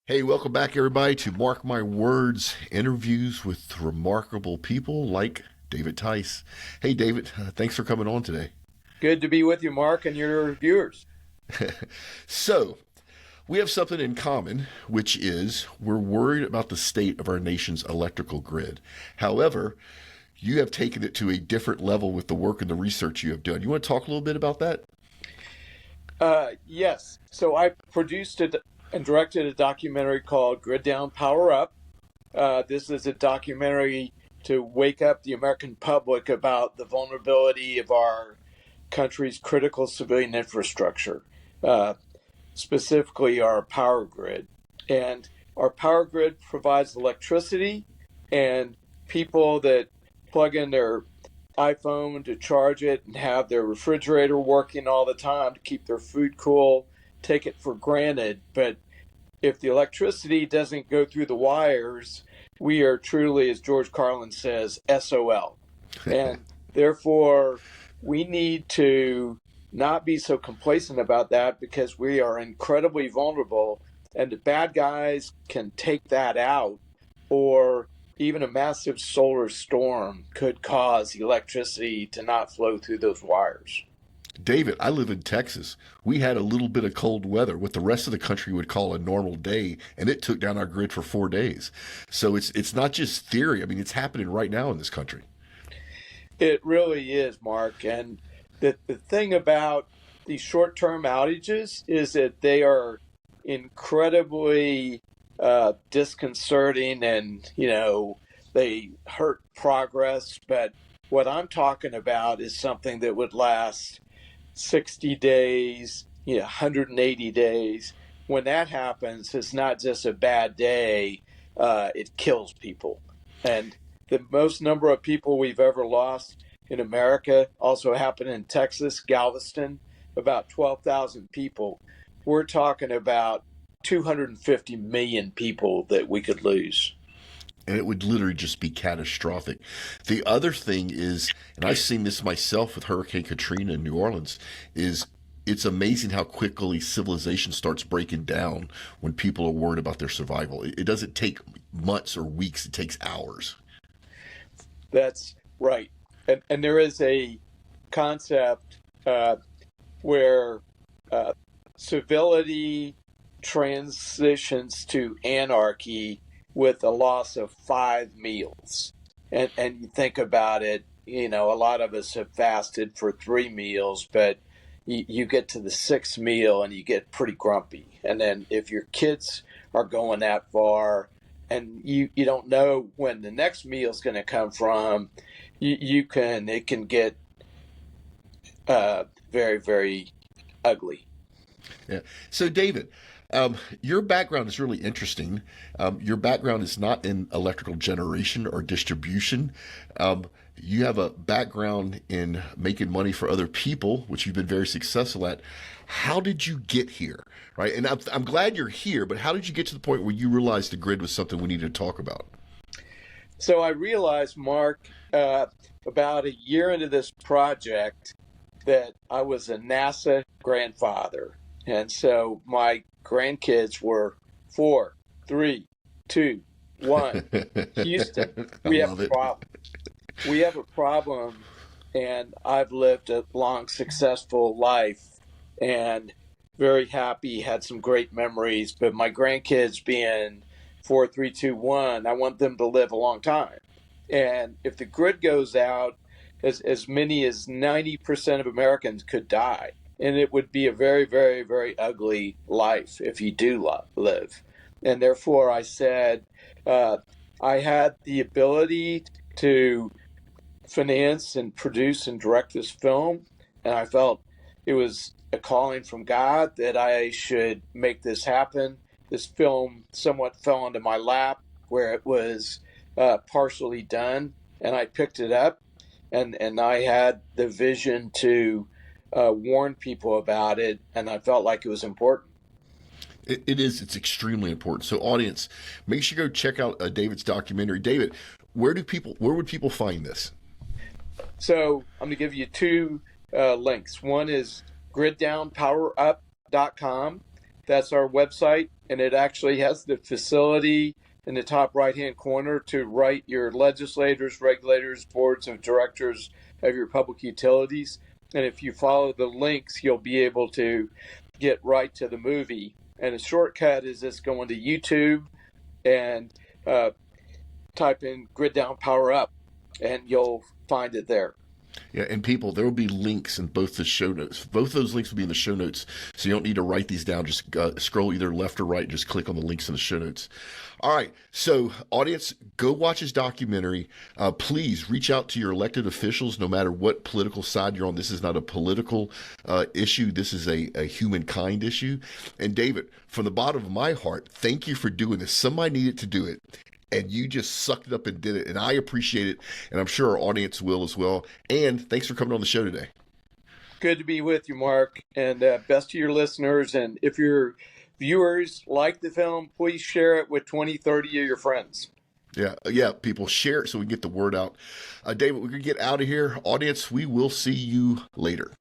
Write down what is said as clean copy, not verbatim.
Hey, welcome back, everybody, to Mark My Words interviews with remarkable people like David Tice. Hey, David, thanks for coming on today. Good to be with you, Mark, and your viewers. So, we have something in common, which is we're worried about the state of our nation's electrical grid. However, you have taken it to a different level with the work and the research you have done. You want to talk a little bit about that? Yes. So I produced and directed a documentary called Grid Down, Power Up. This is a documentary to wake up the American public about the vulnerability of our country's critical civilian infrastructure, uh, specifically our power grid. And our power grid provides electricity, and people that plug in their iPhone to charge it and have their refrigerator working all the time to keep their food cool take it for granted. But if the electricity doesn't go through the wires, we are truly, as George Carlin says, SOL. And therefore, we need to not be so complacent about that because we are incredibly vulnerable, and the bad guys can take that out, or even a massive solar storm could cause electricity to not flow through those wires. David, I live in Texas. We had a little bit of cold weather, what the rest of the country would call a normal day, and it took down our grid for 4 days. So it's not just theory. I mean, it's happening right now in this country. It really is, Mark. And the thing about these short term outages is that they are incredibly disconcerting, and, they hurt progress. But what I'm talking about is something that would last 60 days, 180 days. When that happens, it's not just a bad day, it kills people. And the most number of people we've ever lost in America also happened in Texas, Galveston, about 12,000 people. We're talking about 250 million people that we could lose. And it would literally just be catastrophic. The other thing is, and I've seen this myself with Hurricane Katrina in New Orleans, is it's amazing how quickly civilization starts breaking down when people are worried about their survival. It doesn't take months or weeks, it takes hours. That's right. And there is a concept where uh, civility transitions to anarchy with a loss of 5 meals. And you think about it, a lot of us have fasted for 3 meals, but you get to the sixth meal and you get pretty grumpy. And then if your kids are going that far and you don't know when the next meal is going to come from, it can get very, very ugly. Yeah. So, David, your background is really interesting. Your background is not in electrical generation or distribution. You have a background in making money for other people, which you've been very successful at. How did you get here? Right. And I'm glad you're here, but how did you get to the point where you realized the grid was something we needed to talk about? So I realized, Mark, about a year into this project, that I was a NASA grandfather. And so my grandkids were four, three, two, one. Houston, I we have love a it. problem. We have a problem, and I've lived a long, successful life and very happy, had some great memories. But my grandkids being four, three, two, one, I want them to live a long time. And if the grid goes out, as many as 90% of Americans could die. And it would be a very, very, very ugly life if you do live. And therefore, I said, uh, I had the ability to finance and produce and direct this film. And I felt it was a calling from God that I should make this happen. This film somewhat fell into my lap where it was partially done, and I picked it up, and I had the vision to warn people about it, and I felt like it was important. It is. It's extremely important. So, audience, make sure you go check out David's documentary. David, where would people find this? So I'm going to give you two links. One is griddownpowerup.com, That's our website, and it actually has the facility in the top right-hand corner to write your legislators, regulators, boards of directors of your public utilities. And if you follow the links, you'll be able to get right to the movie. And a shortcut is just going to YouTube and type in Grid Down Power Up, and you'll find it there. Yeah, and people, there will be links in both the show notes. Both those links will be in the show notes, so you don't need to write these down. Just scroll either left or right, and just click on the links in the show notes. All right, so audience, go watch his documentary. Please reach out to your elected officials, no matter what political side you're on. This is not a political issue. This is a humankind issue. And David, from the bottom of my heart, thank you for doing this. Somebody needed to do it, and you just sucked it up and did it. And I appreciate it, and I'm sure our audience will as well. And thanks for coming on the show today. Good to be with you, Mark, and best to your listeners. And if your viewers like the film, please share it with 20, 30 of your friends. Yeah, people, share it so we can get the word out. David, we're going to get out of here. Audience, we will see you later.